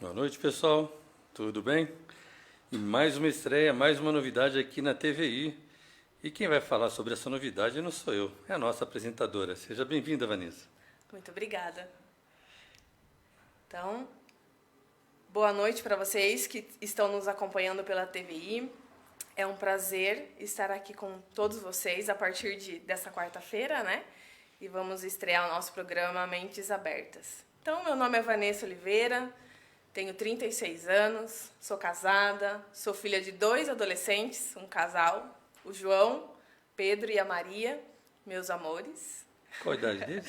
Boa noite, pessoal. Tudo bem? E mais uma estreia, mais uma novidade aqui na TVI. E quem vai falar sobre essa novidade não sou eu, é a nossa apresentadora. Seja bem-vinda, Vanessa. Muito obrigada. Então, boa noite para vocês que estão nos acompanhando pela TVI. É um prazer estar aqui com todos vocês a partir dessa quarta-feira, né? E vamos estrear o nosso programa Mentes Abertas. Então, meu nome é Vanessa Oliveira, tenho 36 anos, sou casada, sou filha de 2 adolescentes, um casal, o João, Pedro e a Maria, meus amores. Qual a idade deles?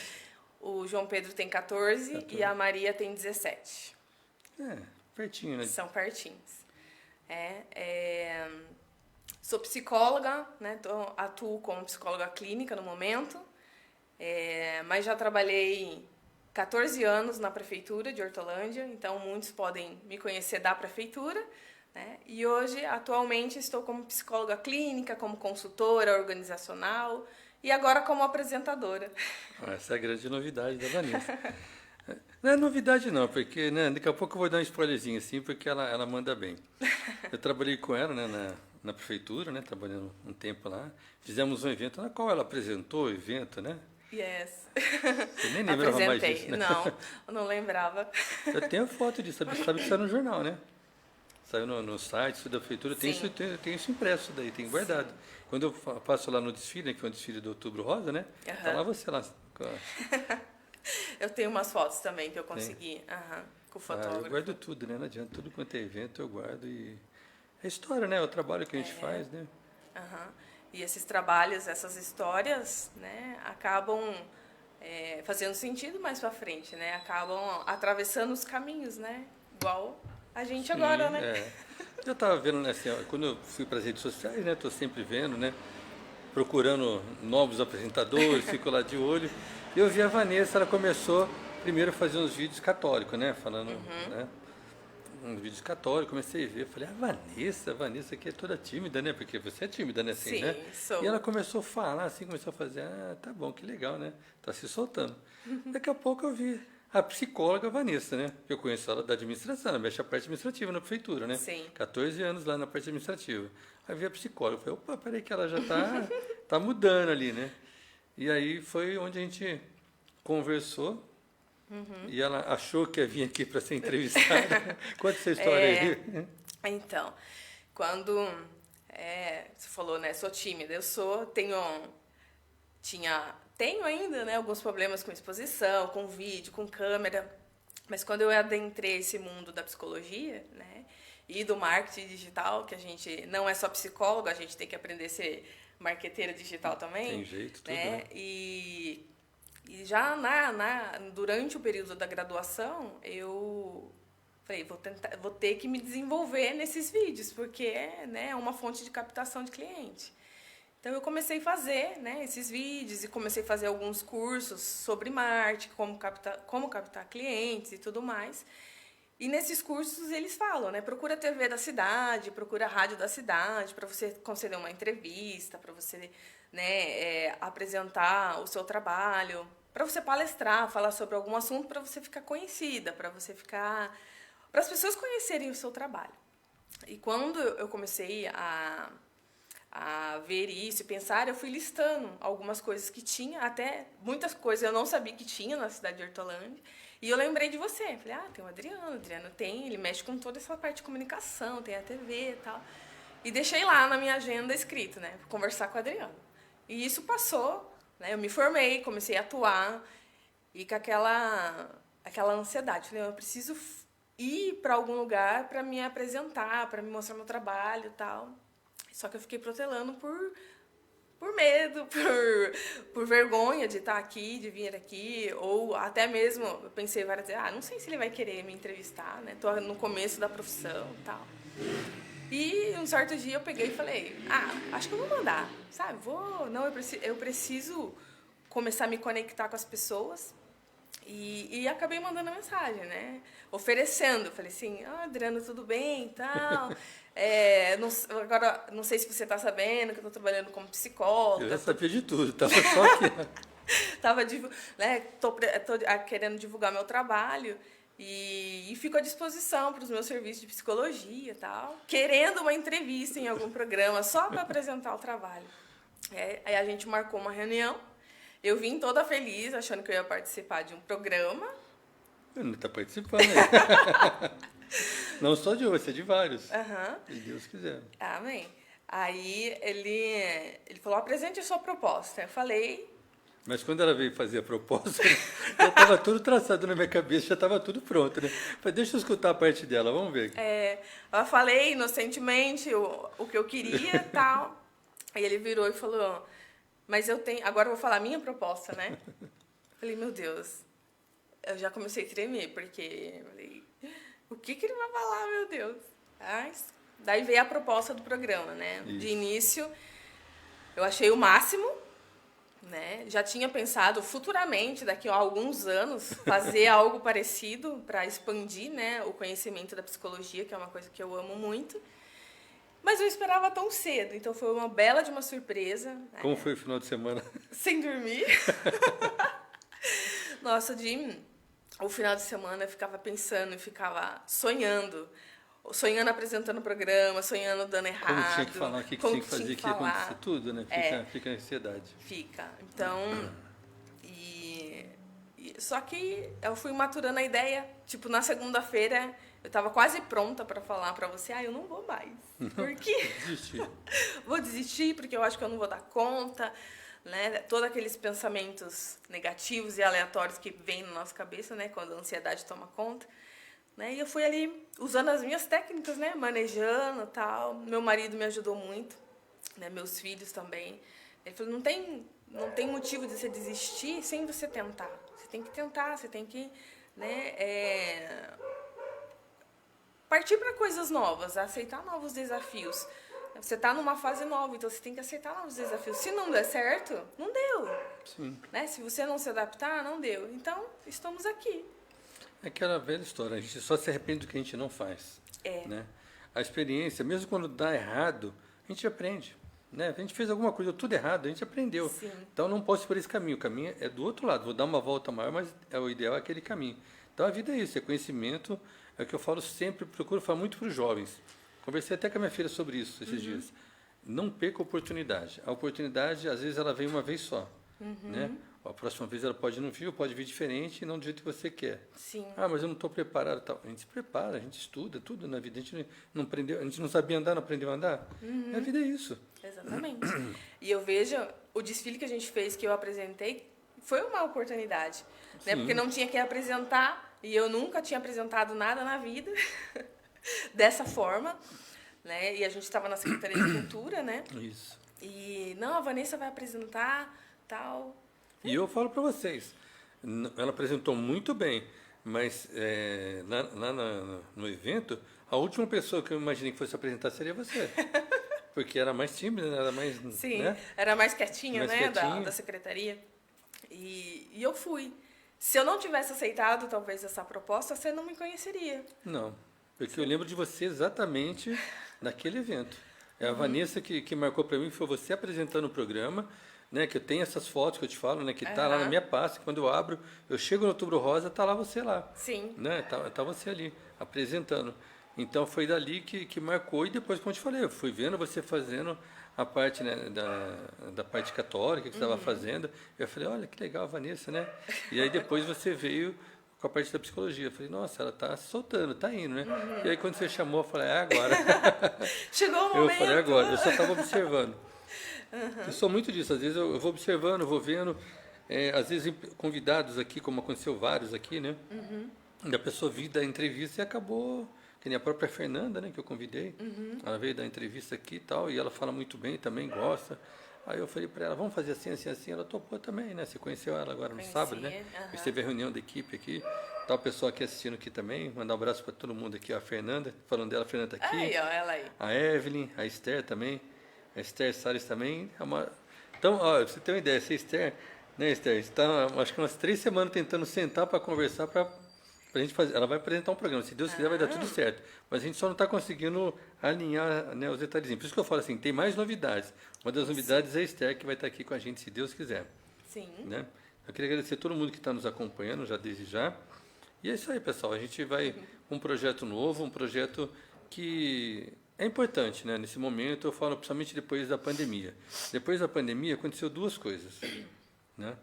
O João Pedro tem 14 e a Maria tem 17. Pertinho, né? São pertinhos. Sou psicóloga, né? Atuo como psicóloga clínica no momento, mas já trabalhei 14 anos na prefeitura de Hortolândia, então muitos podem me conhecer da prefeitura, né? E hoje, atualmente, estou como psicóloga clínica, como consultora organizacional e agora como apresentadora. Essa é a grande novidade da Vanessa. Não é novidade não, porque né, daqui a pouco eu vou dar um spoilerzinho assim, porque ela manda bem. Eu trabalhei com ela né, na prefeitura, né, trabalhando um tempo lá. Fizemos um evento na qual ela apresentou o evento, né? Yes. Você nem lembrava mais disso, né? Não, eu não lembrava. Eu tenho foto disso, sabe que saiu no jornal, né? Saiu no site da prefeitura, tem isso impresso daí, tem guardado. Sim. Quando eu passo lá no desfile, que foi um desfile do Outubro Rosa, né? Tá lá você lá. Eu tenho umas fotos também que eu consegui com o fotógrafo. Eu guardo tudo, né? Não adianta, tudo quanto é evento eu guardo e... É história, né? É o trabalho que a gente faz, né? E esses trabalhos, essas histórias, né? Acabam fazendo sentido mais pra frente, né? Acabam atravessando os caminhos, né? Igual a gente agora, né? Eu estava vendo, né, assim, quando eu fui para as redes sociais, né? Estou sempre vendo, né? Procurando novos apresentadores, fico lá de olho. E eu vi a Vanessa, ela começou primeiro a fazer uns vídeos católicos, né? Falando, né? Uns vídeos católicos, comecei a ver, falei, a Vanessa aqui é toda tímida, né? Porque você é tímida, né? Assim, sim, né? sou. E ela começou a falar, assim, começou a fazer, tá bom, que legal, né? Tá se soltando. Daqui a pouco eu vi a psicóloga Vanessa, né? Eu conheço ela da administração, ela mexe a parte administrativa na prefeitura, né? Sim. 14 anos lá na parte administrativa. Aí vi a psicóloga, falei, opa, peraí que ela já tá mudando ali, né? E aí foi onde a gente conversou. E ela achou que ia vir aqui para ser entrevistada. Conta essa história aí. Então, quando você falou, né, sou tímida, tenho ainda, né, alguns problemas com exposição, com vídeo, com câmera, mas quando eu adentrei esse mundo da psicologia, né, e do marketing digital, que a gente não é só psicólogo, a gente tem que aprender a ser marqueteira digital também. Tem jeito, tudo, né? Né? E já durante o período da graduação, eu falei, vou ter que me desenvolver nesses vídeos, porque né, é uma fonte de captação de cliente. Então, eu comecei a fazer né, esses vídeos e comecei a fazer alguns cursos sobre marketing, como captar clientes e tudo mais. E nesses cursos eles falam, né? Procura a TV da cidade, procura a rádio da cidade para você conceder uma entrevista, para você né, apresentar o seu trabalho, para você palestrar, falar sobre algum assunto, para você ficar conhecida, para as pessoas conhecerem o seu trabalho. E quando eu comecei a ver isso e pensar, eu fui listando algumas coisas que tinha, até muitas coisas eu não sabia que tinha na cidade de Hortolândia. E eu lembrei de você. Falei, tem o Adriano ele mexe com toda essa parte de comunicação, tem a TV e tal. E deixei lá na minha agenda escrito, né, para conversar com o Adriano. E isso passou, né, eu me formei, comecei a atuar, e com aquela ansiedade. Falei, eu preciso ir para algum lugar para me apresentar, para me mostrar meu trabalho e tal. Só que eu fiquei protelando por medo, por vergonha de estar aqui, de vir aqui, ou até mesmo, eu pensei várias vezes, não sei se ele vai querer me entrevistar, né? Tô no começo da profissão e tal. E um certo dia eu peguei e falei, acho que eu vou mandar, sabe? Eu preciso começar a me conectar com as pessoas. E acabei mandando a mensagem, né? Oferecendo. Falei assim, Adriano, tudo bem e tal. Agora, não sei se você está sabendo que eu estou trabalhando como psicóloga. Eu já sabia de tudo, estava só aqui. Tô querendo divulgar meu trabalho. E fico à disposição para os meus serviços de psicologia e tal, querendo uma entrevista em algum programa só para apresentar o trabalho. Aí a gente marcou uma reunião, eu vim toda feliz, achando que eu ia participar de um programa. Não está participando, né? Não só de você, de vários. Se Deus quiser. Amém. Aí ele falou, apresente a sua proposta. Eu falei... Mas quando ela veio fazer a proposta, já estava tudo traçado na minha cabeça, já estava tudo pronto, né? Falei, deixa eu escutar a parte dela, vamos ver. Eu falei inocentemente o que eu queria e tal. Aí ele virou e falou, mas agora eu vou falar a minha proposta, né? Falei, meu Deus. Eu já comecei a tremer, porque falei, o que ele vai falar, meu Deus? Daí veio a proposta do programa, né? Isso. De início, eu achei o máximo. Né? Já tinha pensado futuramente, daqui a alguns anos, fazer algo parecido para expandir, né, o conhecimento da psicologia, que é uma coisa que eu amo muito. Mas eu esperava tão cedo, então foi uma bela de uma surpresa. Como foi o final de semana? Sem dormir. Nossa, o final de semana eu ficava pensando, eu ficava sonhando apresentando o programa, sonhando dando errado. Como tinha que falar, o que tinha que fazer, que ia acontecer tudo, né? Fica a ansiedade. Fica. Então, só que eu fui maturando a ideia. Tipo, na segunda-feira, eu estava quase pronta para falar para você, eu não vou mais. Por quê? Vou desistir, porque eu acho que eu não vou dar conta. Né? Todos aqueles pensamentos negativos e aleatórios que vêm na nossa cabeça, né? Quando a ansiedade toma conta. Né? E eu fui ali usando as minhas técnicas, né? Manejando e tal. Meu marido me ajudou muito, né? Meus filhos também. Ele falou, não tem motivo de você desistir sem você tentar. Você tem que tentar, você tem que, né, partir para coisas novas, aceitar novos desafios. Você está numa fase nova, então você tem que aceitar novos desafios. Se não der certo, não deu. Sim. Né? Se você não se adaptar, não deu. Então, estamos aqui. É aquela velha história, a gente só se arrepende do que a gente não faz. Né? A experiência, mesmo quando dá errado, a gente aprende. Né? A gente fez alguma coisa, tudo errado, a gente aprendeu. Sim. Então não posso ir por esse caminho, o caminho é do outro lado, vou dar uma volta maior, mas o ideal é aquele caminho. Então a vida é isso, é conhecimento, é o que eu falo sempre, procuro falar muito para os jovens. Conversei até com a minha filha sobre isso esses dias. Não perca a oportunidade. A oportunidade, às vezes, ela vem uma vez só. Né? A próxima vez ela pode não vir, ou pode vir diferente e não do jeito que você quer. Sim. Mas eu não estou preparado. Tal. A gente se prepara, a gente estuda tudo na vida. A gente não aprendeu, a gente não sabia andar, não aprendeu a andar. A vida é isso. Exatamente. E eu vejo o desfile que a gente fez, que eu apresentei, foi uma oportunidade. Né? Porque não tinha que apresentar, e eu nunca tinha apresentado nada na vida dessa forma. Né? E a gente estava na Secretaria de Cultura, né? Isso. E, a Vanessa vai apresentar, tal. E eu falo para vocês, ela apresentou muito bem, mas lá no evento, a última pessoa que eu imaginei que fosse apresentar seria você. Porque era mais tímida, era mais... Sim, né? era mais quietinha, mais né, quietinha. Da secretaria. E eu fui. Se eu não tivesse aceitado, talvez, essa proposta, você não me conheceria. Não, porque eu lembro de você exatamente naquele evento. É a Vanessa que marcou para mim, foi você apresentando o programa, né, que eu tenho essas fotos que eu te falo, né, que tá lá na minha pasta, quando eu abro, eu chego no Outubro Rosa, tá lá você lá. Sim. Né, tá você ali, apresentando. Então foi dali que marcou, e depois, como eu te falei, eu fui vendo você fazendo a parte, né, da parte católica que você estava fazendo, eu falei, olha que legal a Vanessa, né? E aí depois você veio com a parte da psicologia. Eu falei, nossa, ela tá soltando, tá indo, né? E aí quando você chamou, eu falei, agora. Chegou o momento. Eu falei, agora, eu só estava observando. Eu sou muito disso, às vezes eu vou observando, eu vou vendo, às vezes convidados aqui, como aconteceu vários aqui, né? Da pessoa vir da entrevista e acabou, que nem a própria Fernanda, né, que eu convidei, ela veio dar entrevista aqui e tal, e ela fala muito bem, também gosta. Aí eu falei para ela, vamos fazer assim, assim, assim, ela topou também, né? Você conheceu ela agora no sábado, né? Você teve a reunião da equipe aqui, tá o pessoal aqui assistindo aqui também, mandar um abraço para todo mundo aqui, ó, a Fernanda, falando dela, a Fernanda tá aqui. Aí, ó, ela aí. A Evelyn, a Esther também, a Esther Salles também. Então, ó, pra você ter uma ideia, essa Esther, né, Esther, está acho que umas 3 semanas tentando sentar para conversar para a gente fazer. Ela vai apresentar um programa, se Deus quiser vai dar tudo certo. Mas a gente só não está conseguindo alinhar, né, os detalhezinhos. Por isso que eu falo assim, tem mais novidades. Uma das novidades é a Esther, que vai estar aqui com a gente, se Deus quiser. Sim. Né? Eu queria agradecer a todo mundo que está nos acompanhando, já desde já. E é isso aí, pessoal. A gente vai com um projeto novo, um projeto que é importante, né? Nesse momento, eu falo principalmente depois da pandemia. Depois da pandemia, aconteceu duas coisas, né?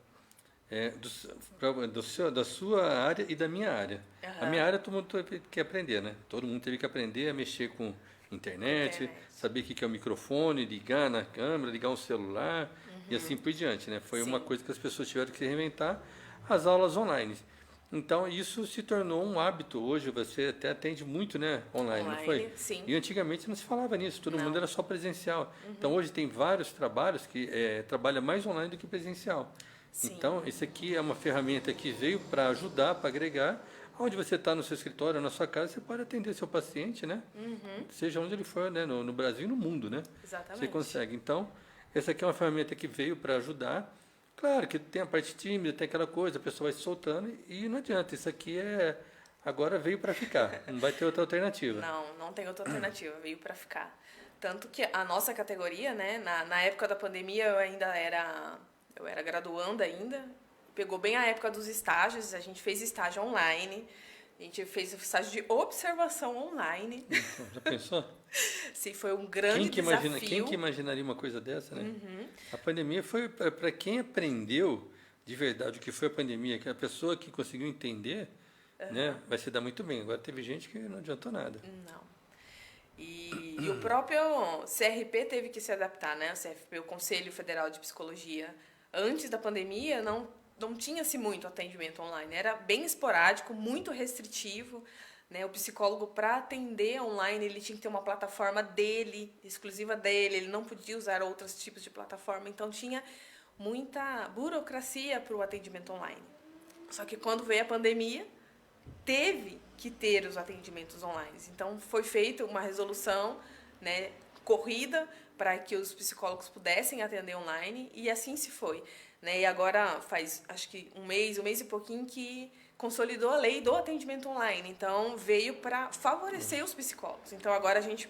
Da sua área e da minha área. A minha área todo mundo teve que aprender, né? Todo mundo teve que aprender a mexer com internet, saber o que é o microfone, ligar na câmera, ligar um celular e assim por diante, né? Foi uma coisa que as pessoas tiveram que se reinventar, as aulas online. Então, isso se tornou um hábito. Hoje você até atende muito, né, online, não foi? Sim. E antigamente não se falava nisso, todo mundo era só presencial. Então, hoje tem vários trabalhos que trabalham mais online do que presencial. Sim. Então, isso aqui é uma ferramenta que veio para ajudar, para agregar. Onde você está no seu escritório, na sua casa, você pode atender seu paciente, né? Seja onde ele for, né? No Brasil e no mundo, né? Exatamente. Você consegue. Então, essa aqui é uma ferramenta que veio para ajudar. Claro que tem a parte tímida, tem aquela coisa, a pessoa vai se soltando e não adianta. Isso aqui agora veio para ficar. Não vai ter outra alternativa. Não tem outra alternativa. Veio para ficar. Tanto que a nossa categoria, né? Na época da pandemia, eu era graduanda ainda. Pegou bem a época dos estágios, a gente fez estágio online, a gente fez o estágio de observação online. Já pensou? Sim, foi um grande desafio. Quem que imaginaria uma coisa dessa, né? A pandemia foi para quem aprendeu de verdade o que foi a pandemia, que a pessoa que conseguiu entender, né, vai se dar muito bem. Agora teve gente que não adiantou nada. Não. E o próprio CRP teve que se adaptar, né? O CFP, o Conselho Federal de Psicologia, antes da pandemia, não tinha-se muito atendimento online, era bem esporádico, muito restritivo, né? O psicólogo, para atender online, ele tinha que ter uma plataforma dele, exclusiva dele, ele não podia usar outros tipos de plataforma, então tinha muita burocracia para o atendimento online. Só que quando veio a pandemia, teve que ter os atendimentos online, então foi feita uma resolução, né, corrida para que os psicólogos pudessem atender online, e assim se foi. Né? E agora faz, acho que um mês e pouquinho que consolidou a lei do atendimento online. Então, veio para favorecer os psicólogos. Então, agora a gente,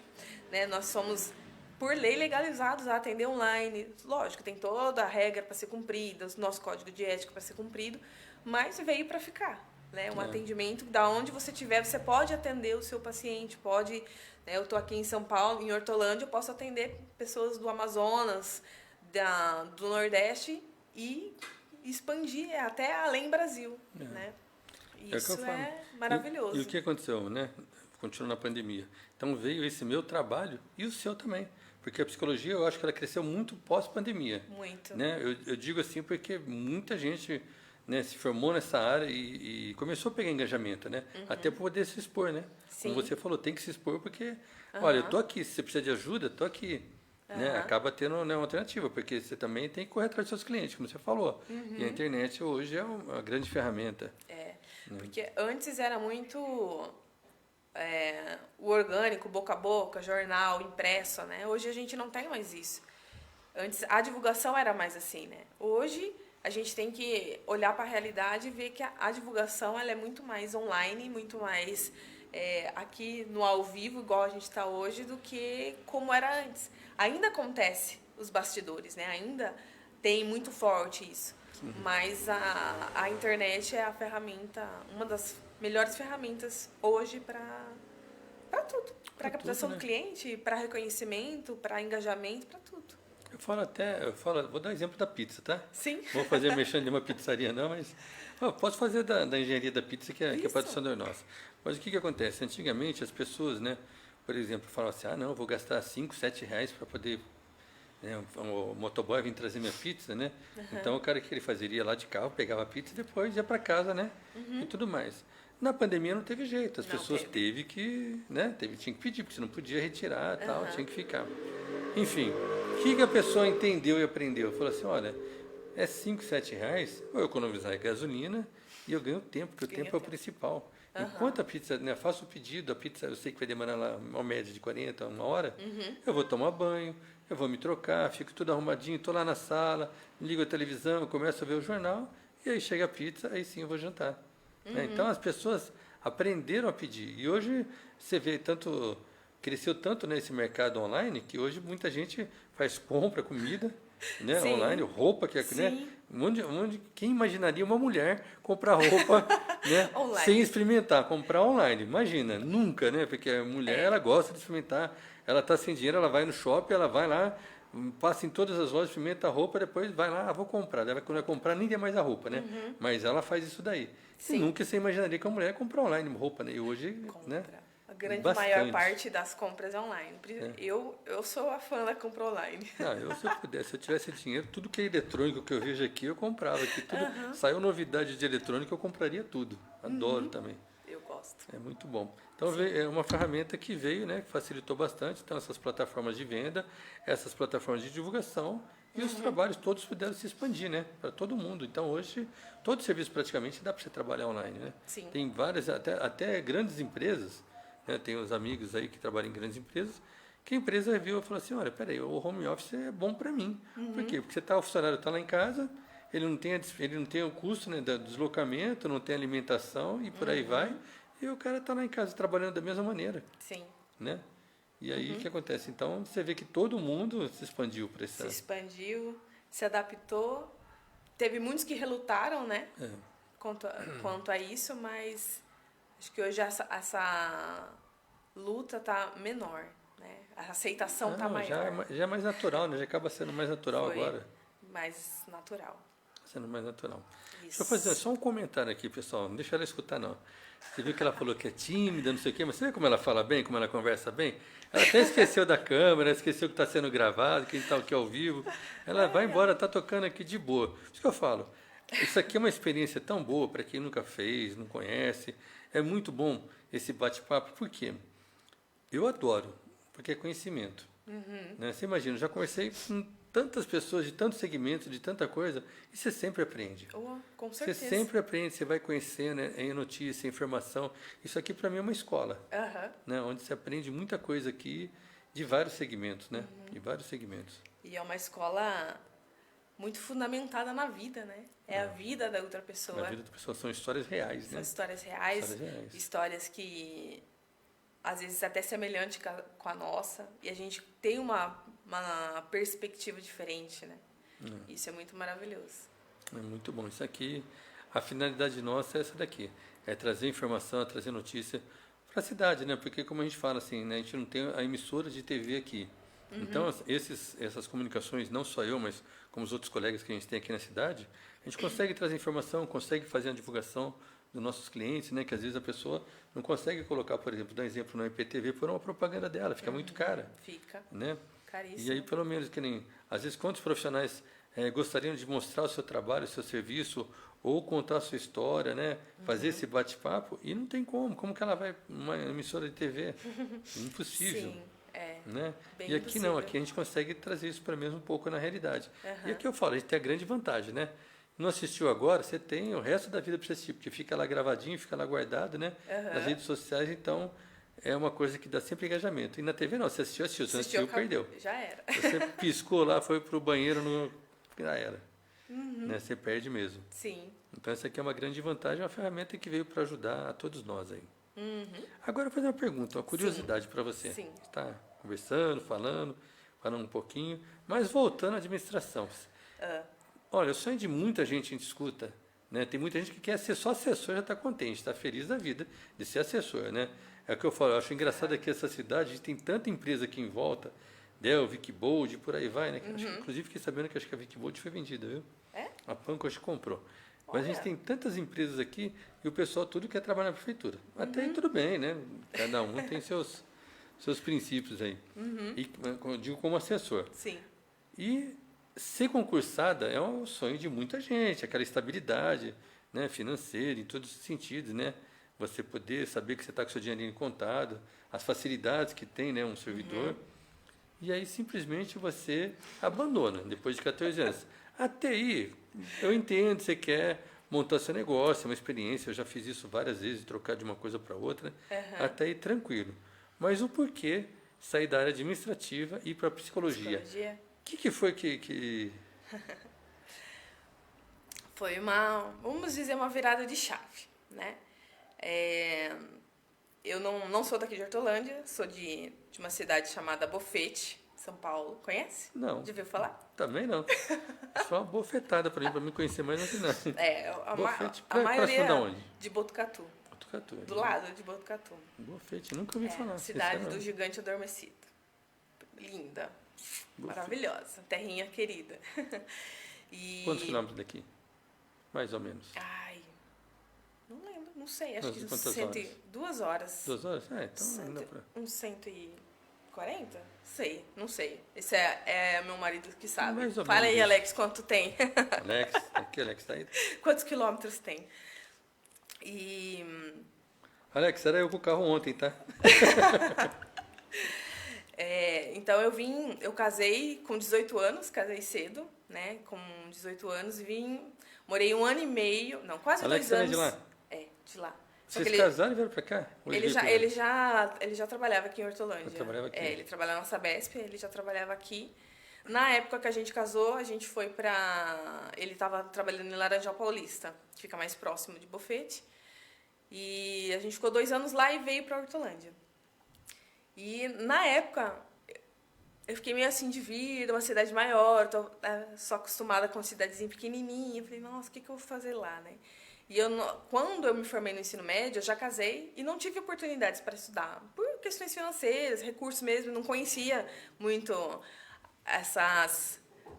né, nós somos, por lei, legalizados a atender online. Lógico, tem toda a regra para ser cumprida, o nosso código de ética para ser cumprido, mas veio para ficar. Né? Um atendimento, da onde você estiver, você pode atender o seu paciente, pode... Né, eu estou aqui em São Paulo, em Hortolândia, eu posso atender pessoas do Amazonas, do Nordeste, e expandir até além Brasil, né? Isso é maravilhoso. E o que aconteceu, né? Continuou na pandemia. Então veio esse meu trabalho e o seu também. Porque a psicologia, eu acho que ela cresceu muito pós-pandemia. Muito. Né? Eu digo assim porque muita gente, né, se formou nessa área e começou a pegar engajamento, né? Até para poder se expor, né? Sim. Como você falou, tem que se expor porque, olha, eu estou aqui, se você precisa de ajuda, estou aqui. Né? Acaba tendo, né, uma alternativa, porque você também tem que correr atrás dos seus clientes, como você falou. E a internet hoje é uma grande ferramenta. Porque antes era muito o orgânico, boca a boca, jornal, impresso, né? Hoje a gente não tem mais isso. Antes a divulgação era mais assim, né? Hoje a gente tem que olhar para a realidade e ver que a divulgação ela é muito mais online, muito mais aqui no ao vivo, igual a gente está hoje, do que como era antes. Ainda acontece os bastidores, né? Ainda tem muito forte isso. Mas a internet é a ferramenta, uma das melhores ferramentas hoje para tudo. Para captação do cliente, para reconhecimento, para engajamento, para tudo. Vou dar exemplo da pizza, tá? Sim. Vou fazer mexendo de uma pizzaria não, mas posso fazer da engenharia da pizza, que é patrocinador nosso. Mas o que acontece? Antigamente as pessoas, né, por exemplo, falavam assim, não, eu vou gastar 5, 7 reais para poder, né, o motoboy vir trazer minha pizza, né? Então o cara que ele fazia lá de carro, pegava a pizza e depois ia para casa, né? E tudo mais. Na pandemia não teve jeito, as pessoas teve que, né, tinha que pedir, porque você não podia retirar, tal, tinha que ficar. Enfim, o que a pessoa entendeu e aprendeu? Falou assim, olha, é 5, 7 reais, vou economizar a gasolina e eu ganho tempo, porque o tempo é o principal. Enquanto a pizza, né, faço o pedido, a pizza eu sei que vai demorar lá uma média de 40, uma hora, eu vou tomar banho, eu vou me trocar, fico tudo arrumadinho, estou lá na sala, ligo a televisão, começo a ver o jornal, e aí chega a pizza, aí sim eu vou jantar. Né? Então as pessoas aprenderam a pedir. E hoje você vê cresceu tanto nesse mercado online, que hoje muita gente faz compra, comida, né? Sim. Online, roupa, que é, né? Sim. Quem imaginaria uma mulher comprar roupa, né? Online. Sem experimentar, comprar online? Imagina, nunca, né? Porque a mulher, ela gosta de experimentar, ela está sem dinheiro, ela vai no shopping, ela vai lá, passa em todas as lojas, experimenta a roupa, depois vai lá, vou comprar. Daí quando vai comprar, nem tem mais a roupa, né? Mas ela faz isso daí. Sim. E nunca você imaginaria que a mulher compra online roupa, né? E hoje, né? Compra. A grande Bastante. maior parte das compras é online. Eu sou a fã da compra online. Não, se eu pudesse, se eu tivesse dinheiro, tudo que é eletrônico que eu vejo aqui, eu comprava aqui. Tudo, saiu novidade de eletrônico, eu compraria tudo. Adoro também. Eu gosto. É muito bom. Então é uma ferramenta que veio, né, que facilitou bastante. Então essas plataformas de venda, essas plataformas de divulgação e os trabalhos todos puderam se expandir, né, para todo mundo. Então hoje todo serviço praticamente dá para você trabalhar online, né? Sim. Tem várias, até grandes empresas, né, tem uns amigos aí que trabalham em grandes empresas, que a empresa viu e falou assim, olha, peraí, o home office é bom para mim. Por quê? Porque o funcionário está lá em casa, ele não tem o custo, né, do deslocamento, não tem alimentação e por aí vai. E o cara está lá em casa trabalhando da mesma maneira. Sim. Né? E aí o que acontece? Então você vê que todo mundo se expandiu para essa. Se expandiu, se adaptou. Teve muitos que relutaram, né? Quanto a isso, mas acho que hoje essa luta tá menor, né? A aceitação tá maior. Já é mais natural, né? Já acaba sendo mais natural agora. Mais natural. Sendo mais natural. Isso. Deixa eu fazer só um comentário aqui, pessoal. Não deixa ela escutar, não. Você viu que ela falou que é tímida, não sei o quê, mas você vê como ela fala bem, como ela conversa bem? Ela até esqueceu da câmera, esqueceu que está sendo gravado, que está aqui ao vivo. Ela vai embora, está tocando aqui de boa. Isso que eu falo. Isso aqui é uma experiência tão boa para quem nunca fez, não conhece. É muito bom esse bate-papo. Por quê? Eu adoro, porque é conhecimento. Né? Você imagina, eu já conversei com tantas pessoas de tantos segmentos, de tanta coisa, e você sempre aprende. Com certeza. Você sempre aprende, você vai conhecendo, né, em notícia, informação. Isso aqui para mim é uma escola, né, onde você aprende muita coisa aqui de vários segmentos, né? De vários segmentos. E é uma escola muito fundamentada na vida, né? É a vida da outra pessoa. Na vida da pessoa são histórias reais, né? São histórias reais, histórias que às vezes até semelhante com a nossa, e a gente tem uma perspectiva diferente, né? Isso é muito maravilhoso. É muito bom. Isso aqui, a finalidade nossa é essa daqui, é trazer informação, é trazer notícia para a cidade, né? Porque como a gente fala assim, né? A gente não tem a emissora de TV aqui. Então, essas comunicações, não só eu, mas como os outros colegas que a gente tem aqui na cidade, a gente consegue trazer informação, consegue fazer a divulgação dos nossos clientes, né? Que às vezes a pessoa não consegue colocar, por exemplo, dar um exemplo no IPTV por uma propaganda dela, fica muito cara. Fica. Né? Caríssimo. E aí, pelo menos, que nem, às vezes, quantos profissionais gostariam de mostrar o seu trabalho, o seu serviço, ou contar a sua história, né? Fazer esse bate-papo, e não tem como que ela vai uma emissora de TV? Impossível. Sim, né? Bem E aqui impossível. não, aqui a gente consegue trazer isso para mesmo um pouco na realidade. E aqui eu falo, a gente tem a grande vantagem, né? Não assistiu agora, você tem o resto da vida para assistir, porque fica lá gravadinho, fica lá guardado, né? Nas redes sociais, então é uma coisa que dá sempre engajamento. E na TV não, você assistiu, se não assistiu, perdeu. Já era. Você piscou lá, foi pro banheiro, já era. Né? Você perde mesmo. Sim. Então essa aqui é uma grande vantagem, uma ferramenta que veio para ajudar a todos nós aí. Agora eu vou fazer uma pergunta, uma curiosidade para você. Sim. Está conversando, falando um pouquinho, mas voltando à administração. Olha, o sonho de muita gente a gente escuta, né? Tem muita gente que quer ser só assessor, já está contente, está feliz da vida de ser assessor, né? É o que eu falo, eu acho engraçado aqui essa cidade, a gente tem tanta empresa aqui em volta, Dell, Wikibold, por aí vai, né? Acho que, inclusive fiquei sabendo que acho que a Wikibold foi vendida, viu? A Panko acho que comprou. Mas a gente tem tantas empresas aqui e o pessoal tudo quer trabalhar na prefeitura. Até aí tudo bem, né? Cada um tem seus princípios aí. E eu digo como assessor. Sim. E ser concursada é um sonho de muita gente, aquela estabilidade, né, financeira, em todos os sentidos, né? Você poder saber que você está com seu dinheirinho contado, as facilidades que tem, né, um servidor. E aí simplesmente você abandona, depois de 14 anos. Até aí, eu entendo, você quer montar seu negócio, é uma experiência, eu já fiz isso várias vezes, trocar de uma coisa para outra, até aí tranquilo. Mas o porquê sair da área administrativa e ir para a psicologia? O que foi que... Foi vamos dizer, uma virada de chave, né? Eu não sou daqui de Hortolândia, sou de uma cidade chamada Bofete, São Paulo. Conhece? Não. Já ouviu falar? Também não. Isso foi uma bofetada para mim, para me conhecer mais do que não. A Próximo maioria de onde? de Botucatu. Botucatu. Do lado de Botucatu. Bofete, nunca ouvi falar. Cidade do gigante adormecido. Linda. Bofete. Maravilhosa. Terrinha querida. E... Quantos quilômetros daqui? Mais ou menos. Ai, não lembro, não sei. Acho Mas que quantas horas? 2 horas. 2 horas? Então não dá pra... Uns 140? Sei, não sei. Esse é meu marido que sabe. Mais ou Fala menos aí, isso. Alex, quanto tem? Alex tá aí? Quantos quilômetros tem? E... Alex, era eu com o carro ontem, tá? Então eu casei com 18 anos, casei cedo, né? Com 18 anos, morei 1 ano e meio, não, quase Alex 2 anos. também é de lá? De lá. Só Vocês que casaram e vieram pra cá? Ou ele veio pra- já trabalhava aqui em Hortolândia. Já trabalhava aqui. Ele trabalhava na Sabesp, ele já trabalhava aqui. Na época que a gente casou, a gente foi pra... Ele estava trabalhando em Laranjal Paulista, que fica mais próximo de Bofete. E a gente ficou 2 anos lá e veio pra Hortolândia. E na época, eu fiquei meio assim de vir, uma cidade maior, tô só acostumada com cidadezinha pequenininha. Falei, nossa, o que eu vou fazer lá, né? E quando eu me formei no ensino médio, eu já casei e não tive oportunidades para estudar. Por questões financeiras, recursos mesmo, não conhecia muito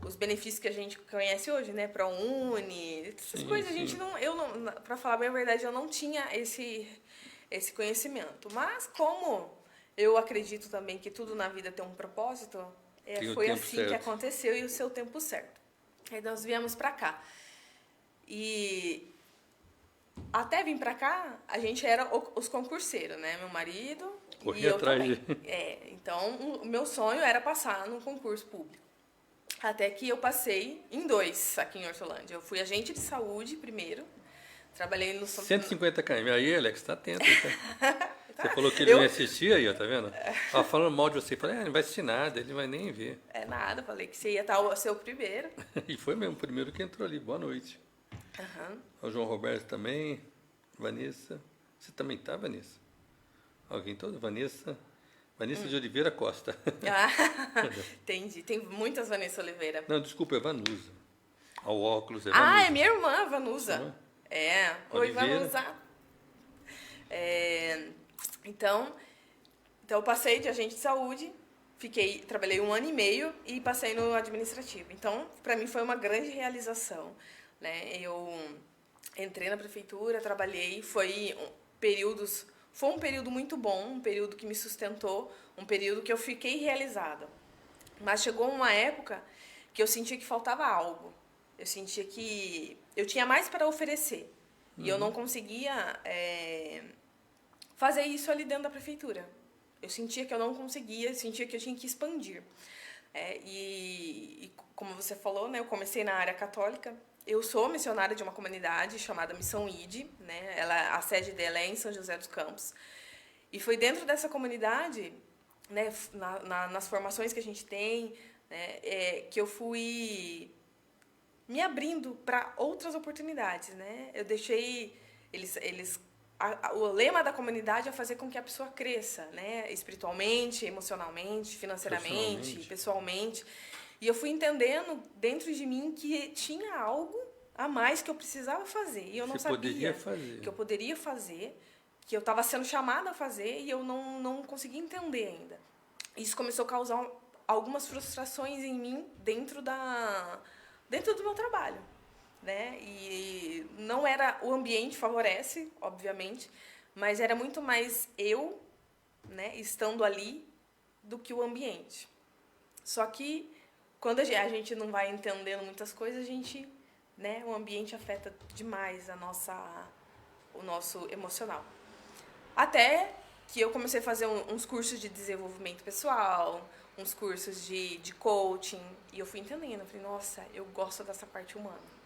os benefícios que a gente conhece hoje, né? ProUni, essas coisas. A gente não, para falar bem a verdade, eu não tinha esse conhecimento. Mas como eu acredito também que tudo na vida tem um propósito, foi assim que aconteceu e o seu tempo certo. Aí nós viemos para cá. E até vir pra cá, a gente era os concurseiros, né? Meu marido e eu também. Então, o meu sonho era passar num concurso público. Até que eu passei em 2 aqui em Hortolândia. Eu fui agente de saúde primeiro. Trabalhei no... 150 km. Aí, Alex, tá atento. Tá? Você falou que ele não ia assistir aí, ó, tá vendo? Tava falando mal de você. Falei, não vai assistir nada, ele não vai nem ver. Nada, falei que você ia ser o primeiro. E foi mesmo, o primeiro que entrou ali. Boa noite. O João Roberto também, Vanessa. Você também tá, Vanessa? Alguém todo? Vanessa de Oliveira Costa. Entendi. Tem muitas Vanessa Oliveira. Não, desculpa, é Vanusa. Ao óculos é Vanusa. É minha irmã, Vanusa. Oi, Oliveira. Vanusa. Então, eu passei de agente de saúde, trabalhei 1 ano e meio e passei no administrativo. Então, para mim foi uma grande realização. Né? Eu entrei na prefeitura, trabalhei, foi um período muito bom, um período que me sustentou, um período que eu fiquei realizada. Mas chegou uma época que eu sentia que faltava algo. Eu sentia que eu tinha mais para oferecer. E eu não conseguia fazer isso ali dentro da prefeitura. Eu sentia que eu não conseguia, eu sentia que eu tinha que expandir. E como você falou, né, eu comecei na área católica. Eu sou missionária de uma comunidade chamada Missão ID, né? A sede dela é em São José dos Campos. E foi dentro dessa comunidade, né, nas formações que a gente tem, né, que eu fui me abrindo para outras oportunidades. Né? Eu deixei... o lema da comunidade é fazer com que a pessoa cresça, né? Espiritualmente, emocionalmente, financeiramente, pessoalmente. E eu fui entendendo dentro de mim que tinha algo a mais que eu precisava fazer. E eu não sabia que eu poderia fazer, que eu estava sendo chamada a fazer e eu não conseguia entender ainda. Isso começou a causar algumas frustrações em mim dentro do meu trabalho. Né? E não era... O ambiente favorece, obviamente, mas era muito mais eu, né, estando ali do que o ambiente. Só que quando a gente não vai entendendo muitas coisas, né, o ambiente afeta demais o nosso emocional. Até que eu comecei a fazer uns cursos de desenvolvimento pessoal, uns cursos de coaching, e eu fui entendendo. Eu falei, nossa, eu gosto dessa parte humana.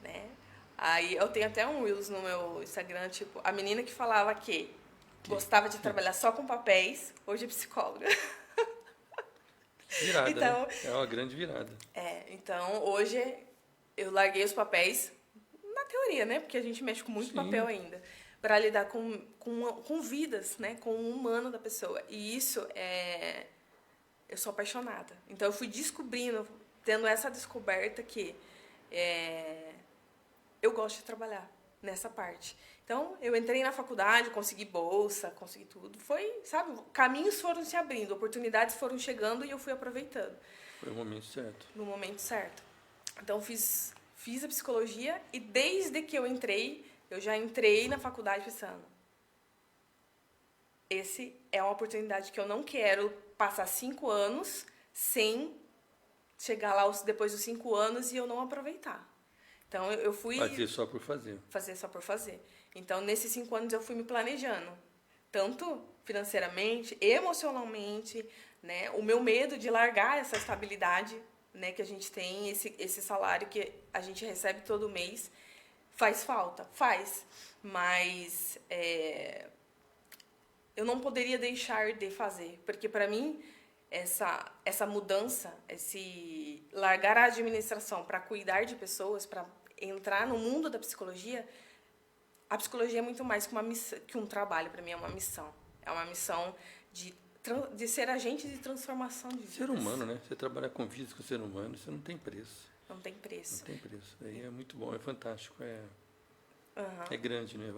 Né? Aí eu tenho até um Reels no meu Instagram, tipo, a menina que falava que gostava de trabalhar só com papéis, hoje é psicóloga. Virada, então, né? É uma grande virada. Então hoje eu larguei os papéis, na teoria, né? Porque a gente mexe com muito papel ainda, para lidar com vidas, né? Com o humano da pessoa. E isso eu sou apaixonada. Então, eu fui descobrindo, tendo essa descoberta que eu gosto de trabalhar nessa parte. Então, eu entrei na faculdade, consegui bolsa, consegui tudo. Foi, sabe, caminhos foram se abrindo, oportunidades foram chegando e eu fui aproveitando. Foi o momento certo. No momento certo. Então, fiz a psicologia e desde que eu entrei, eu já entrei na faculdade pensando, esse é uma oportunidade que eu não quero passar 5 anos sem chegar lá depois dos 5 anos e eu não aproveitar. Então, eu fui... Fazer só por fazer. Fazer só por fazer. Então, nesses 5 anos, eu fui me planejando. Tanto financeiramente, emocionalmente, né? O meu medo de largar essa estabilidade, né? Que a gente tem, esse salário que a gente recebe todo mês, faz falta? Faz. Mas eu não poderia deixar de fazer. Porque, para mim, essa mudança, esse largar a administração para cuidar de pessoas, para entrar no mundo da psicologia, a psicologia é muito mais que um trabalho, para mim é uma missão. É uma missão de ser agente de transformação de vidas. Ser humano, né? Você trabalhar com vidas, com ser humano, isso não tem preço. Não tem preço. Não tem preço. Aí é muito bom, é fantástico, Uhum. é grande, né?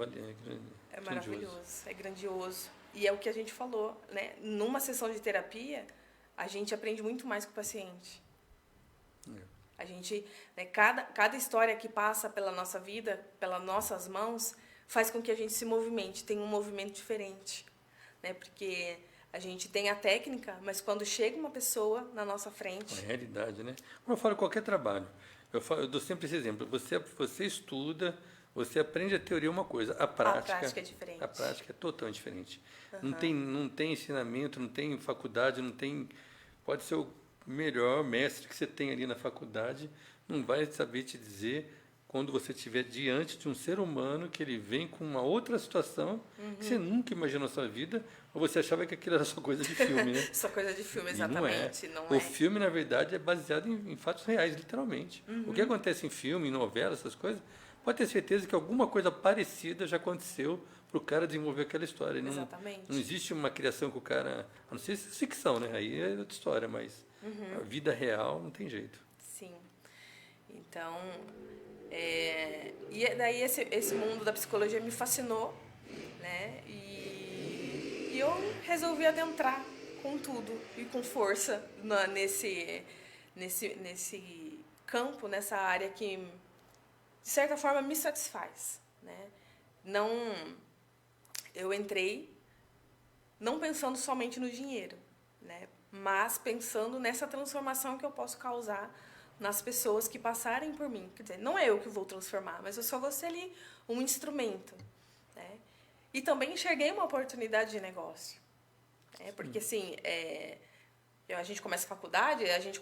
É maravilhoso, é grandioso. E é o que a gente falou, né? Numa sessão de terapia, a gente aprende muito mais com o paciente. A gente, né, cada história que passa pela nossa vida, pelas nossas mãos, faz com que a gente se movimente, tenha um movimento diferente, né? Porque a gente tem a técnica, mas quando chega uma pessoa na nossa frente... A realidade, né? Como eu falo, qualquer trabalho. Eu dou sempre esse exemplo. Você estuda, você aprende a teoria uma coisa, a prática é diferente. A prática é totalmente diferente. Uhum. Não tem ensinamento, não tem faculdade, não tem... Pode ser o melhor mestre que você tem ali na faculdade, não vai saber te dizer quando você estiver diante de um ser humano que ele vem com uma outra situação que você nunca imaginou na sua vida, ou você achava que aquilo era só coisa de filme, né? Só coisa de filme, exatamente. Não O filme, na verdade, é baseado em fatos reais, literalmente. O que acontece em filme, em novela, essas coisas, pode ter certeza que alguma coisa parecida já aconteceu para o cara desenvolver aquela história. Exatamente. Não existe uma criação que o cara... A não ser se é ficção, né? Aí é outra história, mas a vida real não tem jeito. Sim. Então, e daí esse mundo da psicologia me fascinou, né? E eu resolvi adentrar com tudo e com força nesse campo, nessa área que, de certa forma, me satisfaz, né? Eu entrei não pensando somente no dinheiro, né? Mas pensando nessa transformação que eu posso causar nas pessoas que passarem por mim. Quer dizer, não é eu que vou transformar, mas eu só vou ser ali um instrumento, né? E também enxerguei uma oportunidade de negócio, né? Porque, assim, a gente começa a faculdade, a gente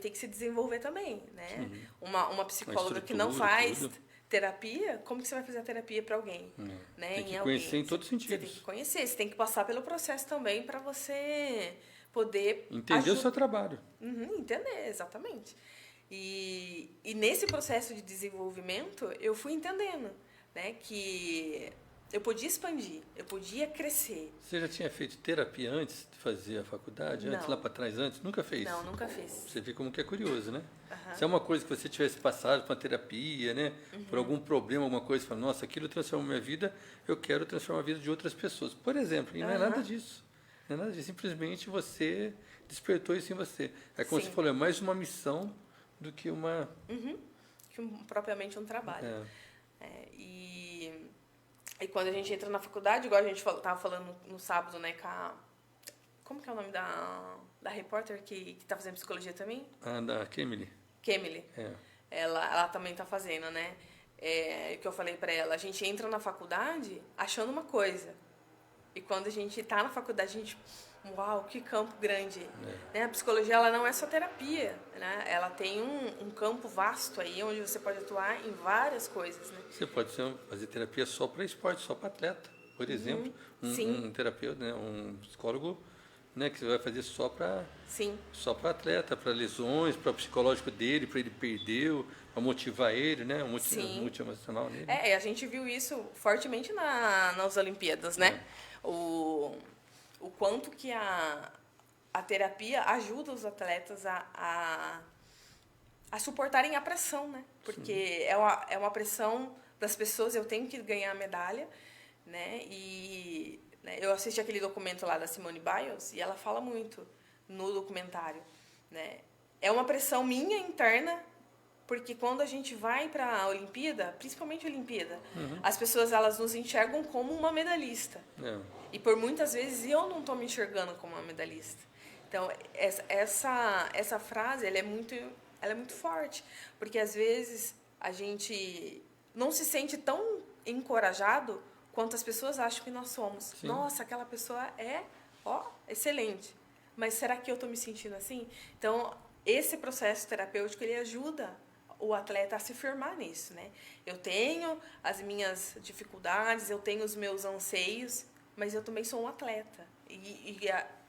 tem que se desenvolver também, né? Uma psicóloga que não faz terapia, como que você vai fazer a terapia para alguém? Né? Tem que conhecer em todos os sentidos. Você tem que conhecer, você tem que passar pelo processo também para você poder... Entender o seu trabalho. Entender, exatamente. E nesse processo de desenvolvimento, eu fui entendendo, né, que eu podia expandir, eu podia crescer. Você já tinha feito terapia antes de fazer a faculdade? Não. Antes, lá para trás, antes? Nunca fez? Não, nunca fiz. Você vê como que é curioso, né? Se é uma coisa que você tivesse passado por uma terapia, né? Por algum problema, alguma coisa, fala, nossa, aquilo transformou minha vida, eu quero transformar a vida de outras pessoas. Por exemplo, e não é nada disso. Não é nada disso. Simplesmente você despertou isso em você. É como você falou, é mais uma missão do que uma... Que propriamente um trabalho. E quando a gente entra na faculdade, igual a gente estava falando no sábado, né, com a... Como que é o nome da repórter que está fazendo psicologia também? Da Kemily. Kemily. Ela também está fazendo, né? Que eu falei para ela, a gente entra na faculdade achando uma coisa. E quando a gente está na faculdade, a gente... Uau, que campo grande. Né? A psicologia ela não é só terapia, né? Ela tem um campo vasto aí, onde você pode atuar em várias coisas. Né? Você pode fazer terapia só para esporte, só para atleta. Por exemplo, um terapeuta, né? Um psicólogo, né? Que você vai fazer só para atleta, para lesões, para o psicológico dele, para ele perder, para motivar ele, né? Motivacional nele. A gente viu isso fortemente nas Olimpíadas, né? O quanto que a terapia ajuda os atletas a suportarem a pressão, né? Porque é uma pressão das pessoas, eu tenho que ganhar a medalha, né? E né, eu assisti aquele documento lá da Simone Biles e ela fala muito no documentário, né? É uma pressão minha interna, porque quando a gente vai para a Olimpíada, principalmente a Olimpíada, as pessoas elas nos enxergam como uma medalhista. E por muitas vezes eu não estou me enxergando como uma medalhista. Então, essa frase ela é muito forte, porque às vezes a gente não se sente tão encorajado quanto as pessoas acham que nós somos. Sim. Nossa, aquela pessoa é excelente, mas será que eu estou me sentindo assim? Então, esse processo terapêutico ele ajuda o atleta a se firmar nisso, né? Eu tenho as minhas dificuldades, eu tenho os meus anseios, mas eu também sou um atleta. E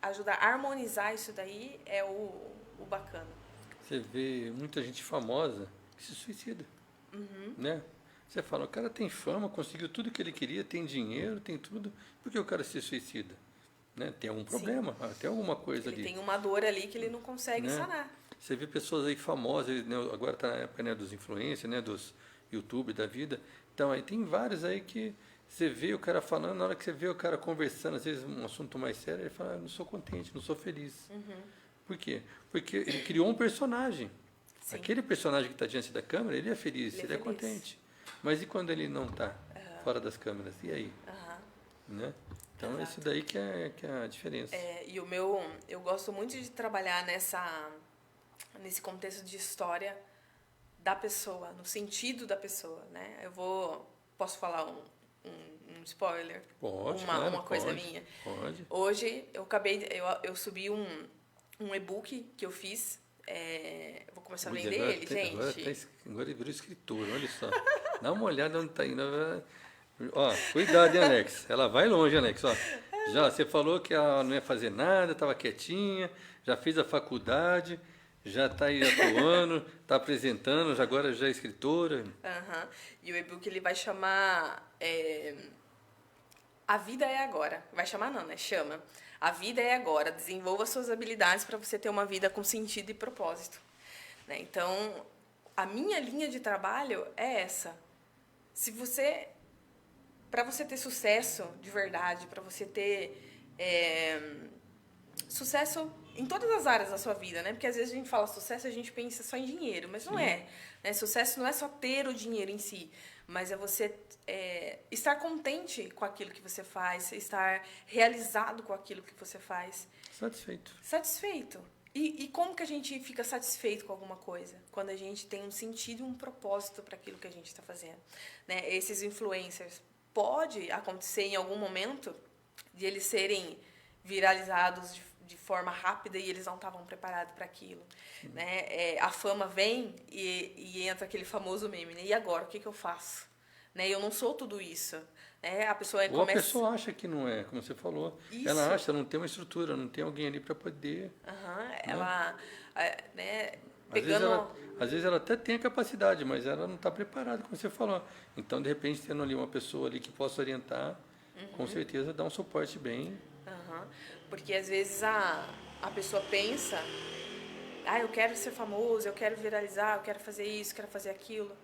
ajudar a harmonizar isso daí é o bacana. Você vê muita gente famosa que se suicida, né? Você fala, o cara tem fama, conseguiu tudo que ele queria, tem dinheiro, tem tudo, por que o cara se suicida? Né? Tem algum problema, tem alguma coisa ali. Ele tem uma dor ali que ele não consegue sanar. Você vê pessoas aí famosas, né? Agora está na época, né, dos influencers, né, dos YouTube da vida. Então, aí tem vários aí que você vê o cara falando, na hora que você vê o cara conversando, às vezes um assunto mais sério, ele fala, não sou contente, não sou feliz. Por quê? Porque ele criou um personagem. Sim. Aquele personagem que está diante da câmera, ele é feliz, ele é contente. Mas e quando ele não está fora das câmeras? E aí? Né? Então, exato. Isso daí que é a diferença. E eu gosto muito de trabalhar nesse contexto de história da pessoa, no sentido da pessoa, né? Posso falar um spoiler? Pode, uma coisa pode, minha? Pode. Hoje, eu subi um e-book que eu fiz, vou começar a vender ele, gente. Agora ele virou escritor, olha só. Dá uma olhada onde está indo. Ó, cuidado, hein, Alex? Ela vai longe, Alex. Ó, já você falou que ela não ia fazer nada, estava quietinha, já fez a faculdade, já está aí atuando, está apresentando, agora já é escritora. E o e-book ele vai chamar A Vida é Agora. Vai chamar não, né? Chama. A Vida é Agora. Desenvolva suas habilidades para você ter uma vida com sentido e propósito. Né? Então, a minha linha de trabalho é essa. Para você ter sucesso de verdade, para você ter sucesso em todas as áreas da sua vida, né? Porque às vezes a gente fala sucesso e a gente pensa só em dinheiro, mas não é. Né? Sucesso não é só ter o dinheiro em si, mas é você estar contente com aquilo que você faz, estar realizado com aquilo que você faz. Satisfeito. E como que a gente fica satisfeito com alguma coisa? Quando a gente tem um sentido e um propósito para aquilo que a gente está fazendo. Né? Esses influencers, pode acontecer em algum momento de eles serem viralizados de forma rápida e eles não estavam preparados para aquilo. Né? A fama vem e entra aquele famoso meme. Né? E agora, o que eu faço? Né? Eu não sou tudo isso. Né? A pessoa Ou a pessoa acha que não é, como você falou. Isso. Ela acha, não tem uma estrutura, não tem alguém ali para poder... Ela... Né? Às vezes ela até tem a capacidade, mas ela não está preparada, como você falou. Então, de repente, tendo ali uma pessoa ali que possa orientar, com certeza dá um suporte bem. Porque às vezes a pessoa pensa, eu quero ser famoso, eu quero viralizar, eu quero fazer isso, quero fazer aquilo.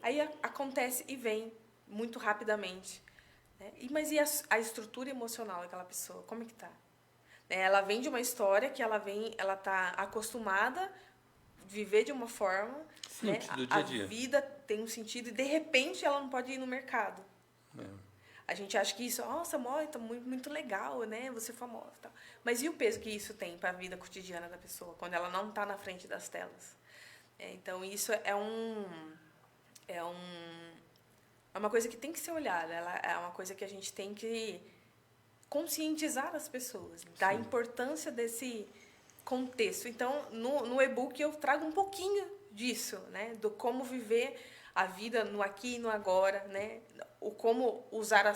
Aí acontece e vem muito rapidamente. Né? Mas e a estrutura emocional daquela pessoa? Como é que está? Ela vem de uma história que ela está acostumada a viver de uma forma, simples, do dia a dia. A vida tem um sentido e de repente ela não pode ir no mercado. A gente acha que isso, nossa, tá muito legal, né? Você é famosa, tal. Mas e o peso que isso tem para a vida cotidiana da pessoa quando ela não está na frente das telas? Então isso é uma coisa que tem que ser olhada. É uma coisa que a gente tem que conscientizar as pessoas da importância desse contexto. Então, no e-book eu trago um pouquinho disso, né? Do como viver a vida no aqui e no agora, né? O como usar